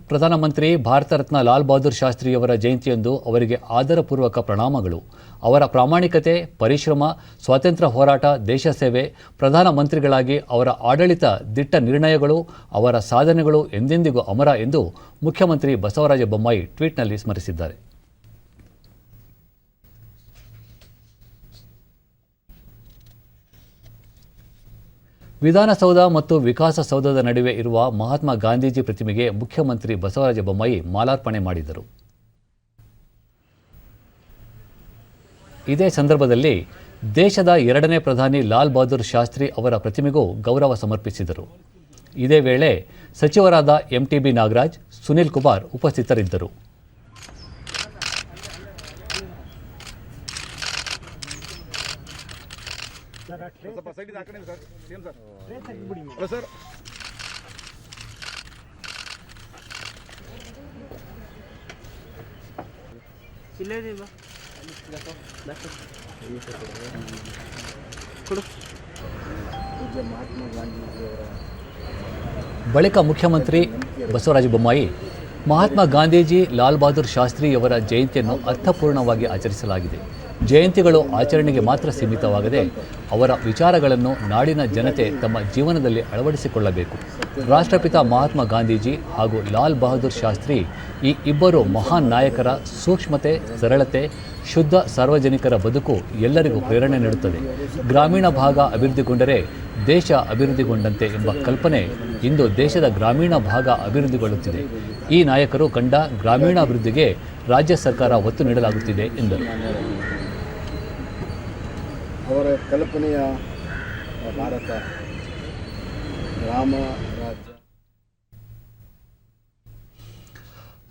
ಪ್ರಧಾನಮಂತ್ರಿ ಭಾರತ ರತ್ನ ಲಾಲ್ ಬಹದ್ದೂರ್ ಶಾಸ್ತ್ರಿಯವರ ಜಯಂತಿಯಂದು ಅವರಿಗೆ ಆದರಪೂರ್ವಕ ಪ್ರಣಾಮಗಳು. ಅವರ ಪ್ರಾಮಾಣಿಕತೆ, ಪರಿಶ್ರಮ, ಸ್ವಾತಂತ್ರ್ಯ ಹೋರಾಟ, ದೇಶ ಸೇವೆ, ಪ್ರಧಾನಮಂತ್ರಿಗಳಾಗಿ ಅವರ ಆಡಳಿತ, ದಿಟ್ಟ ನಿರ್ಣಯಗಳು, ಅವರ ಸಾಧನೆಗಳು ಎಂದೆಂದಿಗೂ ಅಮರ ಎಂದು ಮುಖ್ಯಮಂತ್ರಿ ಬಸವರಾಜ ಬೊಮ್ಮಾಯಿ ಟ್ವೀಟ್ನಲ್ಲಿ ಸ್ಮರಿಸಿದ್ದಾರೆ. ವಿಧಾನಸೌಧ ಮತ್ತು ವಿಕಾಸಸೌಧದ ನಡುವೆ ಇರುವ ಮಹಾತ್ಮ ಗಾಂಧೀಜಿ ಪ್ರತಿಮೆಗೆ ಮುಖ್ಯಮಂತ್ರಿ ಬಸವರಾಜ ಬೊಮ್ಮಾಯಿ ಮಾಲಾರ್ಪಣೆ ಮಾಡಿದರು. ಇದೇ ಸಂದರ್ಭದಲ್ಲಿ ದೇಶದ 2ನೇ ಪ್ರಧಾನಿ ಲಾಲ್ ಬಹದ್ದೂರ್ ಶಾಸ್ತ್ರಿ ಅವರ ಪ್ರತಿಮೆಗೂ ಗೌರವ ಸಮರ್ಪಿಸಿದರು. ಇದೇ ವೇಳೆ ಸಚಿವರಾದ ಎಂಟಿಬಿ ನಾಗರಾಜ್, ಸುನಿಲ್ ಕುಮಾರ್ ಉಪಸ್ಥಿತರಿದ್ದರು. ಬಳಿಕ ಮುಖ್ಯಮಂತ್ರಿ ಬಸವರಾಜ ಬೊಮ್ಮಾಯಿ, ಮಹಾತ್ಮ ಗಾಂಧೀಜಿ, ಲಾಲ್ ಬಹದ್ದೂರ್ ಶಾಸ್ತ್ರಿಯವರ ಜಯಂತಿಯನ್ನು ಅರ್ಥಪೂರ್ಣವಾಗಿ ಆಚರಿಸಲಾಗಿದೆ. ಜಯಂತಿಗಳು ಆಚರಣೆಗೆ ಮಾತ್ರ ಸೀಮಿತವಾಗದೆ ಅವರ ವಿಚಾರಗಳನ್ನು ನಾಡಿನ ಜನತೆ ತಮ್ಮ ಜೀವನದಲ್ಲಿ ಅಳವಡಿಸಿಕೊಳ್ಳಬೇಕು. ರಾಷ್ಟ್ರಪಿತ ಮಹಾತ್ಮ ಗಾಂಧೀಜಿ ಹಾಗೂ ಲಾಲ್ ಬಹದ್ದೂರ್ ಶಾಸ್ತ್ರಿ ಈ ಇಬ್ಬರು ಮಹಾನ್ ನಾಯಕರ ಸೂಕ್ಷ್ಮತೆ, ಸರಳತೆ, ಶುದ್ಧ ಸಾರ್ವಜನಿಕರ ಬದುಕು ಎಲ್ಲರಿಗೂ ಪ್ರೇರಣೆ ನೀಡುತ್ತದೆ. ಗ್ರಾಮೀಣ ಭಾಗ ಅಭಿವೃದ್ಧಿಗೊಂಡರೆ ದೇಶ ಅಭಿವೃದ್ಧಿಗೊಂಡಂತೆ ಎಂಬ ಕಲ್ಪನೆ ಇಂದು ದೇಶದ ಗ್ರಾಮೀಣ ಭಾಗ ಅಭಿವೃದ್ಧಿಗೊಳ್ಳುತ್ತಿದೆ. ಈ ನಾಯಕರು ಕಂಡ ಗ್ರಾಮೀಣಾಭಿವೃದ್ಧಿಗೆ ರಾಜ್ಯ ಸರ್ಕಾರ ಒತ್ತು ನೀಡಲಾಗುತ್ತಿದೆ ಎಂದರು. ಅವರ ಕಲ್ಪನೆಯ ಭಾರತ ಗ್ರಾಮ ರಾಜ್ಯ.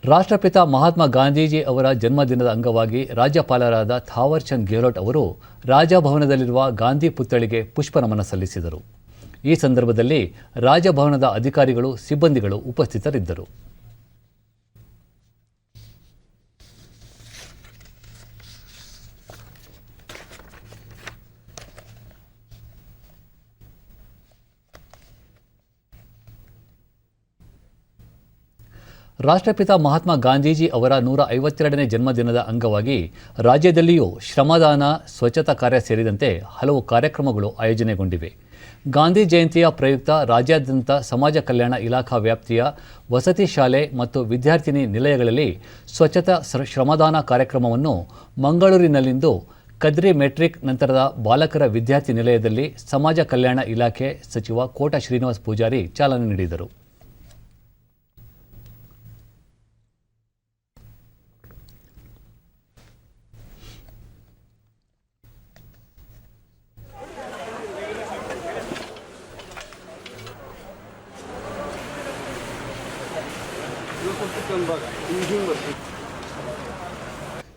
ರಾಷ್ಟ್ರಪಿತ ಮಹಾತ್ಮ ಗಾಂಧೀಜಿ ಅವರ ಜನ್ಮದಿನದ ಅಂಗವಾಗಿ ರಾಜ್ಯಪಾಲರಾದ ಥಾವರ್ ಚಂದ್ ಗೆಹ್ಲೋಟ್ ಅವರು ರಾಜಭವನದಲ್ಲಿರುವ ಗಾಂಧಿ ಪುತ್ಥಳಿಗೆ ಪುಷ್ಪನಮನ ಸಲ್ಲಿಸಿದರು. ಈ ಸಂದರ್ಭದಲ್ಲಿ ರಾಜಭವನದ ಅಧಿಕಾರಿಗಳು, ಸಿಬ್ಬಂದಿಗಳು ಉಪಸ್ಥಿತರಿದ್ದರು. ರಾಷ್ಟ್ರಪಿತ ಮಹಾತ್ಮ ಗಾಂಧೀಜಿ ಅವರ 152ನೇ ಜನ್ಮದಿನದ ಅಂಗವಾಗಿ ರಾಜ್ಯದಲ್ಲಿಯೂ ಶ್ರಮದಾನ, ಸ್ವಚ್ಛತಾ ಕಾರ್ಯ ಸೇರಿದಂತೆ ಹಲವು ಕಾರ್ಯಕ್ರಮಗಳು ಆಯೋಜನೆಗೊಂಡಿವೆ. ಗಾಂಧಿ ಜಯಂತಿಯ ಪ್ರಯುಕ್ತ ರಾಜ್ಯಾದ್ಯಂತ ಸಮಾಜ ಕಲ್ಯಾಣ ಇಲಾಖಾ ವ್ಯಾಪ್ತಿಯ ವಸತಿ ಶಾಲೆ ಮತ್ತು ವಿದ್ಯಾರ್ಥಿನಿ ನಿಲಯಗಳಲ್ಲಿ ಸ್ವಚ್ಛತಾ ಶ್ರಮದಾನ ಕಾರ್ಯಕ್ರಮವನ್ನು ಮಂಗಳೂರಿನಲ್ಲಿಂದು ಕದ್ರಿ ಮೆಟ್ರಿಕ್ ನಂತರದ ಬಾಲಕರ ವಿದ್ಯಾರ್ಥಿ ನಿಲಯದಲ್ಲಿ ಸಮಾಜ ಕಲ್ಯಾಣ ಇಲಾಖೆ ಸಚಿವ ಕೋಟ ಶ್ರೀನಿವಾಸ ಪೂಜಾರಿ ಚಾಲನೆ ನೀಡಿದರು.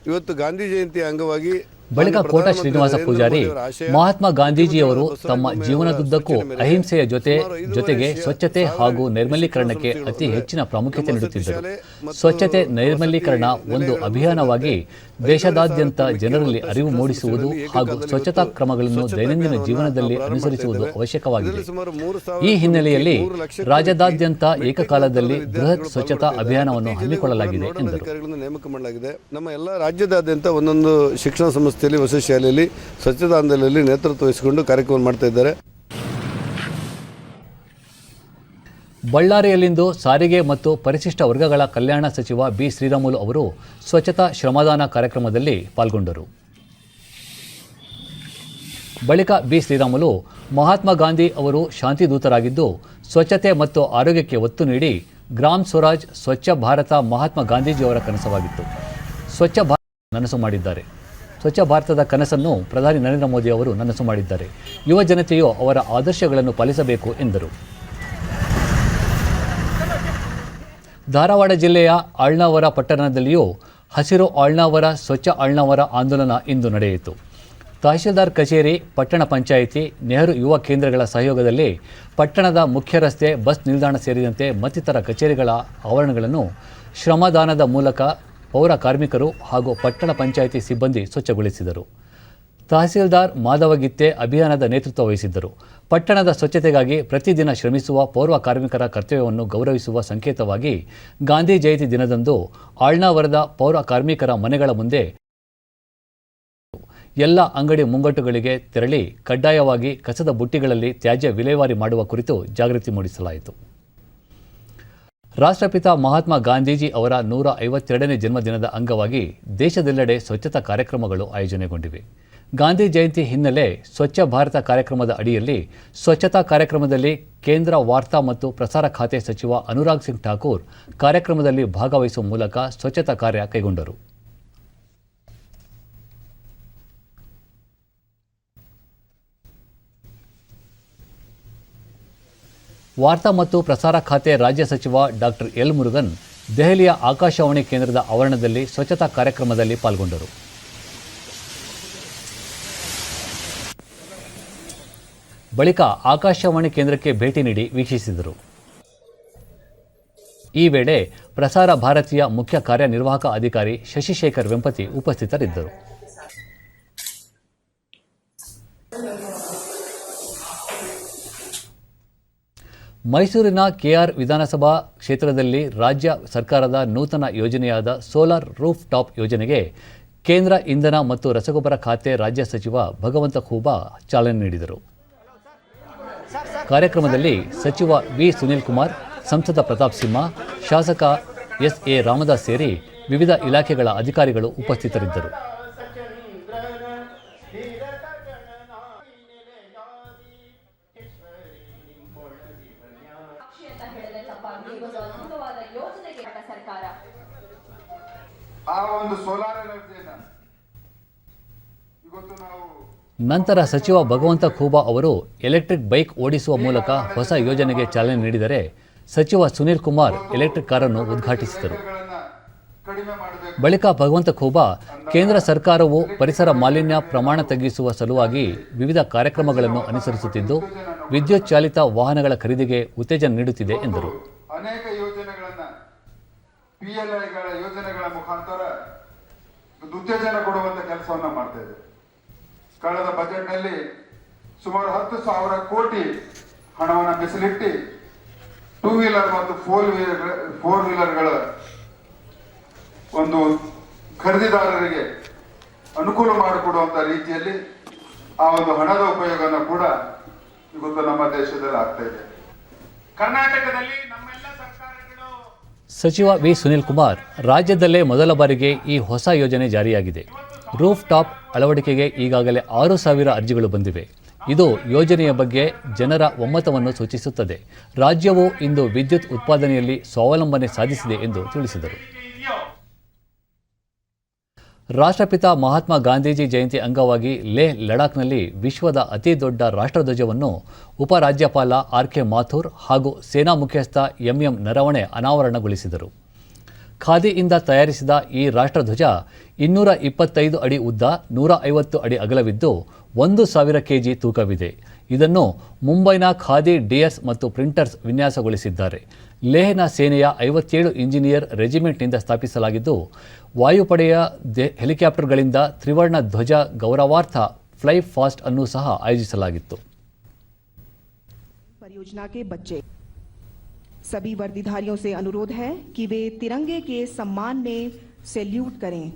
ಇವತ್ತು ಗಾಂಧಿ ಜಯಂತಿ ಅಂಗವಾಗಿ ಬಳಿಕ ಕೋಟ ಶ್ರೀನಿವಾಸ ಪೂಜಾರಿ ಮಹಾತ್ಮ ಗಾಂಧೀಜಿಯವರು ತಮ್ಮ ಜೀವನದುದ್ದಕ್ಕೂ ಅಹಿಂಸೆಯ ಜೊತೆಗೆ ಸ್ವಚ್ಛತೆ ಹಾಗೂ ನೈರ್ಮಲೀಕರಣಕ್ಕೆ ಅತಿ ಹೆಚ್ಚಿನ ಪ್ರಾಮುಖ್ಯತೆ ನೀಡುತ್ತಿದ್ದರು. ಸ್ವಚ್ಛತೆ ನೈರ್ಮಲೀಕರಣ ಒಂದು ಅಭಿಯಾನವಾಗಿ ದೇಶದಾದ್ಯಂತ ಜನರಲ್ಲಿ ಅರಿವು ಮೂಡಿಸುವುದು ಹಾಗೂ ಸ್ವಚ್ಛತಾ ಕ್ರಮಗಳನ್ನು ದೈನಂದಿನ ಜೀವನದಲ್ಲಿ ಅನುಸರಿಸುವುದು ಅವಶ್ಯಕವಾಗಿದೆ. ಈ ಹಿನ್ನೆಲೆಯಲ್ಲಿ ರಾಜ್ಯದಾದ್ಯಂತ ಏಕಕಾಲದಲ್ಲಿ ಬೃಹತ್ ಸ್ವಚ್ಛತಾ ಅಭಿಯಾನವನ್ನು ಹಮ್ಮಿಕೊಳ್ಳಲಾಗಿದೆ ಎಂದರು. ನೇಮಕ ಮಾಡಲಾಗಿದೆ. ನಮ್ಮ ಎಲ್ಲ ರಾಜ್ಯದಾದ್ಯಂತ ಒಂದೊಂದು ಶಿಕ್ಷಣ ಸಂಸ್ಥೆಯಲ್ಲಿ, ವಸತಿ ಶಾಲೆಯಲ್ಲಿ ಸ್ವಚ್ಛತಾ ಆಂದೋಲನದಲ್ಲಿ ನೇತೃತ್ವ ವಹಿಸಿಕೊಂಡು ಕಾರ್ಯಕ್ರಮ ಮಾಡ್ತಾ ಇದ್ದಾರೆ. ಬಳ್ಳಾರಿಯಲ್ಲಿಂದು ಸಾರಿಗೆ ಮತ್ತು ಪರಿಶಿಷ್ಟ ವರ್ಗಗಳ ಕಲ್ಯಾಣ ಸಚಿವ ಬಿ ಶ್ರೀರಾಮುಲು ಅವರು ಸ್ವಚ್ಛತಾ ಶ್ರಮದಾನ ಕಾರ್ಯಕ್ರಮದಲ್ಲಿ ಪಾಲ್ಗೊಂಡರು. ಬಳಿಕ ಬಿ ಶ್ರೀರಾಮುಲು ಮಹಾತ್ಮ ಗಾಂಧಿ ಅವರು ಶಾಂತಿದೂತರಾಗಿದ್ದು ಸ್ವಚ್ಛತೆ ಮತ್ತು ಆರೋಗ್ಯಕ್ಕೆ ಒತ್ತು ನೀಡಿ ಗ್ರಾಮ್ ಸ್ವರಾಜ್ ಸ್ವಚ್ಛ ಭಾರತ ಮಹಾತ್ಮ ಗಾಂಧೀಜಿಯವರ ಕನಸವಾಗಿತ್ತು. ಸ್ವಚ್ಛ ಭಾರತ ನನಸು ಮಾಡಿದ್ದಾರೆ. ಸ್ವಚ್ಛ ಭಾರತದ ಕನಸನ್ನು ಪ್ರಧಾನಿ ನರೇಂದ್ರ ಮೋದಿ ಅವರು ನನಸು ಮಾಡಿದ್ದಾರೆ. ಯುವ ಜನತೆಯು ಅವರ ಆದರ್ಶಗಳನ್ನು ಪಾಲಿಸಬೇಕು ಎಂದರು. ಧಾರವಾಡ ಜಿಲ್ಲೆಯ ಆಳ್ನಾವರ ಪಟ್ಟಣದಲ್ಲಿಯೂ ಹಸಿರು ಆಳ್ನಾವರ ಸ್ವಚ್ಛ ಆಳ್ನಾವರ ಆಂದೋಲನ ಇಂದು ನಡೆಯಿತು. ತಹಶೀಲ್ದಾರ್ ಕಚೇರಿ, ಪಟ್ಟಣ ಪಂಚಾಯಿತಿ, ನೆಹರು ಯುವ ಕೇಂದ್ರಗಳ ಸಹಯೋಗದಲ್ಲಿ ಪಟ್ಟಣದ ಮುಖ್ಯ ರಸ್ತೆ, ಬಸ್ ನಿಲ್ದಾಣ ಸೇರಿದಂತೆ ಮತ್ತಿತರ ಕಚೇರಿಗಳ ಆವರಣಗಳನ್ನು ಶ್ರಮದಾನದ ಮೂಲಕ ಪೌರ ಕಾರ್ಮಿಕರು ಹಾಗೂ ಪಟ್ಟಣ ಪಂಚಾಯಿತಿ ಸಿಬ್ಬಂದಿ ಸ್ವಚ್ಛಗೊಳಿಸಿದರು. ತಹಸೀಲ್ದಾರ್ ಮಾಧವಗಿತ್ತೆ ಅಭಿಯಾನದ ನೇತೃತ್ವ ವಹಿಸಿದ್ದರು. ಪಟ್ಟಣದ ಸ್ವಚ್ಛತೆಗಾಗಿ ಪ್ರತಿದಿನ ಶ್ರಮಿಸುವ ಪೌರ ಕಾರ್ಮಿಕರ ಕರ್ತವ್ಯವನ್ನು ಗೌರವಿಸುವ ಸಂಕೇತವಾಗಿ ಗಾಂಧಿ ಜಯಂತಿ ದಿನದಂದು ಆಳ್ನಾವರದ ಪೌರ ಕಾರ್ಮಿಕರ ಮನೆಗಳ ಮುಂದೆ ಎಲ್ಲ ಅಂಗಡಿ ಮುಂಗಟ್ಟುಗಳಿಗೆ ತೆರಳಿ ಕಡ್ಡಾಯವಾಗಿ ಕಸದ ಬುಟ್ಟಿಗಳಲ್ಲಿ ತ್ಯಾಜ್ಯ ವಿಲೇವಾರಿ ಮಾಡುವ ಕುರಿತು ಜಾಗೃತಿ ಮೂಡಿಸಲಾಯಿತು. ರಾಷ್ಟ್ರಪಿತ ಮಹಾತ್ಮ ಗಾಂಧೀಜಿ ಅವರ 152ನೇ ಜನ್ಮದಿನದ ಅಂಗವಾಗಿ ದೇಶದೆಲ್ಲೆಡೆ ಸ್ವಚ್ಛತಾ ಕಾರ್ಯಕ್ರಮಗಳು ಆಯೋಜನೆಗೊಂಡಿವೆ. ಗಾಂಧಿ ಜಯಂತಿ ಹಿನ್ನೆಲೆ ಸ್ವಚ್ಛ ಭಾರತ ಕಾರ್ಯಕ್ರಮದ ಅಡಿಯಲ್ಲಿ ಸ್ವಚ್ಛತಾ ಕಾರ್ಯಕ್ರಮದಲ್ಲಿ ಕೇಂದ್ರ ವಾರ್ತಾ ಮತ್ತು ಪ್ರಸಾರ ಖಾತೆ ಸಚಿವ ಅನುರಾಗ್ ಸಿಂಗ್ ಠಾಕೂರ್ ಕಾರ್ಯಕ್ರಮದಲ್ಲಿ ಭಾಗವಹಿಸುವ ಮೂಲಕ ಸ್ವಚ್ಛತಾ ಕಾರ್ಯ ಕೈಗೊಂಡರು. ವಾರ್ತಾ ಮತ್ತು ಪ್ರಸಾರ ಖಾತೆ ರಾಜ್ಯ ಸಚಿವ ಡಾಕ್ಟರ್ ಎಲ್ ಮುರುಗನ್ ದೆಹಲಿಯ ಆಕಾಶವಾಣಿ ಕೇಂದ್ರದ ಆವರಣದಲ್ಲಿ ಸ್ವಚ್ಛತಾ ಕಾರ್ಯಕ್ರಮದಲ್ಲಿ ಪಾಲ್ಗೊಂಡರು. ಬಳಿಕ ಆಕಾಶವಾಣಿ ಕೇಂದ್ರಕ್ಕೆ ಭೇಟಿ ನೀಡಿ ವೀಕ್ಷಿಸಿದರು. ಈ ವೇಳೆ ಪ್ರಸಾರ ಭಾರತಿಯ ಮುಖ್ಯ ಕಾರ್ಯನಿರ್ವಾಹಕ ಅಧಿಕಾರಿ ಶಶಿಶೇಖರ್ ವೆಂಪತಿ ಉಪಸ್ಥಿತರಿದ್ದರು. ಮೈಸೂರಿನ ಕೆಆರ್ ವಿಧಾನಸಭಾ ಕ್ಷೇತ್ರದಲ್ಲಿ ರಾಜ್ಯ ಸರ್ಕಾರದ ನೂತನ ಯೋಜನೆಯಾದ ಸೋಲಾರ್ ರೂಫ್ ಟಾಪ್ ಯೋಜನೆಗೆ ಕೇಂದ್ರ ಇಂಧನ ಮತ್ತು ರಸಗೊಬ್ಬರ ಖಾತೆ ರಾಜ್ಯ ಸಚಿವ ಭಗವಂತ ಖೂಬಾ ಚಾಲನೆ ನೀಡಿದರು. ಕಾರ್ಯಕ್ರಮದಲ್ಲಿ ಸಚಿವ ವಿ ಸುನೀಲ್ ಕುಮಾರ್, ಸಂಸದ ಪ್ರತಾಪ್ ಸಿಂಹ, ಶಾಸಕ ಎಸ್ಎ ರಾಮದಾಸ್ ಸೇರಿ ವಿವಿಧ ಇಲಾಖೆಗಳ ಅಧಿಕಾರಿಗಳು ಉಪಸ್ಥಿತರಿದ್ದರು. ಆ ಒಂದು ಸೋಲಾರ್ ಎನರ್ಜಿಯನ್ನು ಇವತ್ತು ನಾವು ನಂತರ ಸಚಿವ ಭಗವಂತ ಖೂಬಾ ಅವರು ಎಲೆಕ್ಟ್ರಿಕ್ ಬೈಕ್ ಓಡಿಸುವ ಮೂಲಕ ಹೊಸ ಯೋಜನೆಗೆ ಚಾಲನೆ ನೀಡಿದರೆ ಸಚಿವ ಸುನೀಲ್ ಕುಮಾರ್ ಎಲೆಕ್ಟ್ರಿಕ್ ಕಾರನ್ನು ಉದ್ಘಾಟಿಸಿದರು. ಬಳಿಕ ಭಗವಂತ ಖೂಬಾ ಕೇಂದ್ರ ಸರ್ಕಾರವು ಪರಿಸರ ಮಾಲಿನ್ಯ ಪ್ರಮಾಣ ತಗ್ಗಿಸುವ ಸಲುವಾಗಿ ವಿವಿಧ ಕಾರ್ಯಕ್ರಮಗಳನ್ನು ಅನುಸರಿಸುತ್ತಿದ್ದು ವಿದ್ಯುತ್ ಚಾಲಿತ ವಾಹನಗಳ ಖರೀದಿಗೆ ಉತ್ತೇಜನ ನೀಡುತ್ತಿದೆ ಎಂದರು. ಅನೇಕ ಯೋಜನೆಗಳನ್ನು PLIಗಳ ಯೋಜನೆಗಳ ಮುಖಾಂತರ ಉತ್ತೇಜನ ಕೊಡುವಂತ ಕೆಲಸವನ್ನ ಮಾಡ್ತಾ ಇದೆ. ಕಳೆದ ಬಜೆಟ್ನಲ್ಲಿ ಸುಮಾರು 10,000 ಕೋಟಿ ಹಣವನ್ನು ಮೀಸಲಿಟ್ಟು 2 ವೀಲರ್ ಮತ್ತು 4 ವೀಲರ್ಗಳ ಒಂದು ಖರೀದಿದಾರರಿಗೆ ಅನುಕೂಲ ಮಾಡಿಕೊಡುವಂತ ರೀತಿಯಲ್ಲಿ ಆ ಒಂದು ಹಣದ ಉಪಯೋಗನ ಕೂಡ ಇವತ್ತು ನಮ್ಮ ದೇಶದಲ್ಲಿ ಆಗ್ತಾ ಇದೆ. ಕರ್ನಾಟಕದಲ್ಲಿ ನಮ್ಮೆಲ್ಲ ಸರ್ಕಾರಗಳು ಸಚಿವ ವಿ ಸುನೀಲ್ ಕುಮಾರ್ ರಾಜ್ಯದಲ್ಲೇ ಮೊದಲ ಬಾರಿಗೆ ಈ ಹೊಸ ಯೋಜನೆ ಜಾರಿಯಾಗಿದೆ. ರೂಫ್ ಟಾಪ್ ಅಳವಡಿಕೆಗೆ ಈಗಾಗಲೇ 6,000 ಅರ್ಜಿಗಳು ಬಂದಿವೆ. ಇದು ಯೋಜನೆಯ ಬಗ್ಗೆ ಜನರ ಒಮ್ಮತವನ್ನು ಸೂಚಿಸುತ್ತದೆ. ರಾಜ್ಯವು ಇಂದು ವಿದ್ಯುತ್ ಉತ್ಪಾದನೆಯಲ್ಲಿ ಸ್ವಾವಲಂಬನೆ ಸಾಧಿಸಿದೆ ಎಂದು ತಿಳಿಸಿದರು. ರಾಷ್ಟ್ರಪಿತ ಮಹಾತ್ಮ ಗಾಂಧೀಜಿ ಜಯಂತಿ ಅಂಗವಾಗಿ ಲೇಹ್ ಲಡಾಖ್ನಲ್ಲಿ ವಿಶ್ವದ ಅತಿ ದೊಡ್ಡ ರಾಷ್ಟ್ರಧ್ವಜವನ್ನು ಉಪರಾಜ್ಯಪಾಲ RK ಮಾಥುರ್ ಹಾಗೂ ಸೇನಾ ಮುಖ್ಯಸ್ಥ MM ನರವಣೆ ಅನಾವರಣಗೊಳಿಸಿದರು. ಖಾದಿಯಿಂದ ತಯಾರಿಸಿದ ಈ ರಾಷ್ಟ್ರಧ್ವಜ 225 ಅಡಿ ಉದ್ದ, 150 ಅಡಿ ಅಗಲವಿದ್ದು 1,000 kg ತೂಕವಿದೆ. ಇದನ್ನು ಮುಂಬೈನ ಖಾದಿ ಡಿಯರ್ಸ್ ಮತ್ತು ಪ್ರಿಂಟರ್ಸ್ ವಿನ್ಯಾಸಗೊಳಿಸಿದ್ದಾರೆ. ಲೇಹ್ನ ಸೇನೆಯ 57 ಇಂಜಿನಿಯರ್ ರೆಜಿಮೆಂಟ್ನಿಂದ ಸ್ಥಾಪಿಸಲಾಗಿದ್ದು ವಾಯುಪಡೆಯ ಹೆಲಿಕಾಪ್ಟರ್ಗಳಿಂದ ತ್ರಿವರ್ಣ ಧ್ವಜ ಗೌರವಾರ್ಥ ಫ್ಲೈ ಫಾಸ್ಟ್ ಅನ್ನು ಸಹ ಆಯೋಜಿಸಲಾಗಿತ್ತು. परियोजना के बच्चे सभी वर्दीधारियों से अनुरोध है कि वे तिरंगे के सम्मान में सैल्यूट करें.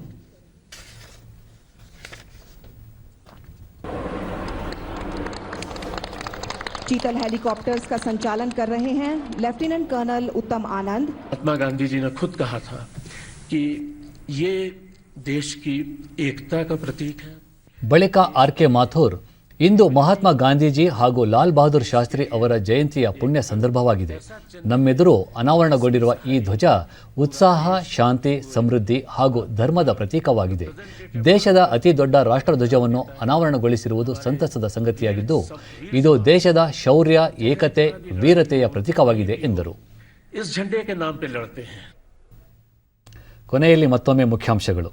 चीतल हेलीकॉप्टर्स का संचालन कर रहे हैं लेफ्टिनेंट कर्नल उत्तम आनंद. महात्मा गांधी जी ने खुद कहा था कि ये देश की एकता का प्रतीक है. ಬಳಿಕ RK ಮಾಥುರ್, ಇಂದು ಮಹಾತ್ಮ ಗಾಂಧೀಜಿ ಹಾಗೂ ಲಾಲ್ ಬಹದ್ದೂರ್ ಶಾಸ್ತ್ರಿ ಅವರ ಜಯಂತಿಯ ಪುಣ್ಯ ಸಂದರ್ಭವಾಗಿದೆ. ನಮ್ಮೆದುರು ಅನಾವರಣಗೊಂಡಿರುವ ಈ ಧ್ವಜ ಉತ್ಸಾಹ, ಶಾಂತಿ, ಸಮೃದ್ಧಿ ಹಾಗೂ ಧರ್ಮದ ಪ್ರತೀಕವಾಗಿದೆ. ದೇಶದ ಅತಿ ದೊಡ್ಡ ರಾಷ್ಟ್ರಧ್ವಜವನ್ನು ಅನಾವರಣಗೊಳಿಸಿರುವುದು ಸಂತಸದ ಸಂಗತಿಯಾಗಿದ್ದು ಇದು ದೇಶದ ಶೌರ್ಯ, ಏಕತೆ, ವೀರತೆಯ ಪ್ರತೀಕವಾಗಿದೆ ಎಂದರು. इस झंडे के नाम पे लड़ते हैं. ಕೊನೆಯಲ್ಲಿ ಮತ್ತೊಮ್ಮೆ ಮುಖ್ಯಾಂಶಗಳು.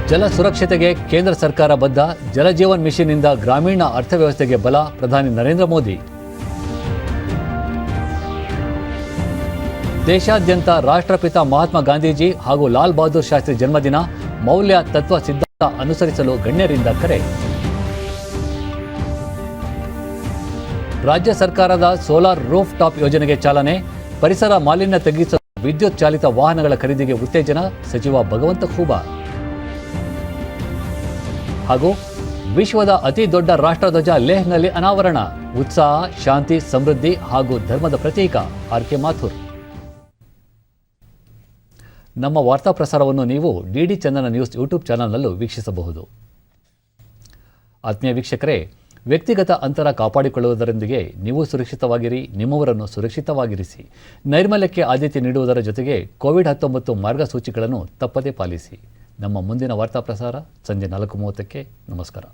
ಜಲ ಸುರಕ್ಷತೆಗೆ ಕೇಂದ್ರ ಸರ್ಕಾರ ಬದ್ಧ. ಜಲಜೀವನ್ ಮಿಷನ್ನಿಂದ ಗ್ರಾಮೀಣ ಅರ್ಥವ್ಯವಸ್ಥೆಗೆ ಬಲ. ಪ್ರಧಾನಿ ನರೇಂದ್ರ ಮೋದಿ. ದೇಶಾದ್ಯಂತ ರಾಷ್ಟ್ರಪಿತ ಮಹಾತ್ಮ ಗಾಂಧೀಜಿ ಹಾಗೂ ಲಾಲ್ ಬಹದ್ದೂರ್ ಶಾಸ್ತ್ರಿ ಜನ್ಮದಿನ. ಮೌಲ್ಯ, ತತ್ವ, ಸಿದ್ಧಾಂತ ಅನುಸರಿಸಲು ಗಣ್ಯರಿಂದ ಕರೆ. ರಾಜ್ಯ ಸರ್ಕಾರದ ಸೋಲಾರ್ ರೂಫ್ ಟಾಪ್ ಯೋಜನೆಗೆ ಚಾಲನೆ. ಪರಿಸರ ಮಾಲಿನ್ಯ ತಗ್ಗಿಸಲು ವಿದ್ಯುತ್ ಚಾಲಿತ ವಾಹನಗಳ ಖರೀದಿಗೆ ಉತ್ತೇಜನ. ಸಚಿವ ಭಗವಂತ ಖೂಬಾ. ಹಾಗೂ ವಿಶ್ವದ ಅತಿ ದೊಡ್ಡ ರಾಷ್ಟ್ರಧ್ವಜ ಲೇಹ್ನಲ್ಲಿ ಅನಾವರಣ. ಉತ್ಸಾಹ, ಶಾಂತಿ, ಸಮೃದ್ಧಿ ಹಾಗೂ ಧರ್ಮದ ಪ್ರತೀಕ RK ಮಾಥುರ್. ನಮ್ಮ ವಾರ್ತಾ ಪ್ರಸಾರವನ್ನು ನೀವು DD ಚಂದನ ನ್ಯೂಸ್ ಯೂಟ್ಯೂಬ್ ಚಾನಲ್ನಲ್ಲೂ ವೀಕ್ಷಿಸಬಹುದು. ಆತ್ಮೀಯ ವೀಕ್ಷಕರೇ, ವ್ಯಕ್ತಿಗತ ಅಂತರ ಕಾಪಾಡಿಕೊಳ್ಳುವುದರೊಂದಿಗೆ ನೀವು ಸುರಕ್ಷಿತವಾಗಿರಿ, ನಿಮ್ಮವರನ್ನು ಸುರಕ್ಷಿತವಾಗಿರಿಸಿ. ನೈರ್ಮಲ್ಯಕ್ಕೆ ಆದ್ಯತೆ ನೀಡುವುದರ ಜೊತೆಗೆ ಕೋವಿಡ್-19 ಮಾರ್ಗಸೂಚಿಗಳನ್ನು ತಪ್ಪದೇ ಪಾಲಿಸಿ. ನಮ್ಮ ಮುಂದಿನ ವಾರ್ತಾ ಪ್ರಸಾರ ಸಂಜೆ 4:30ಕ್ಕೆ. ನಮಸ್ಕಾರ.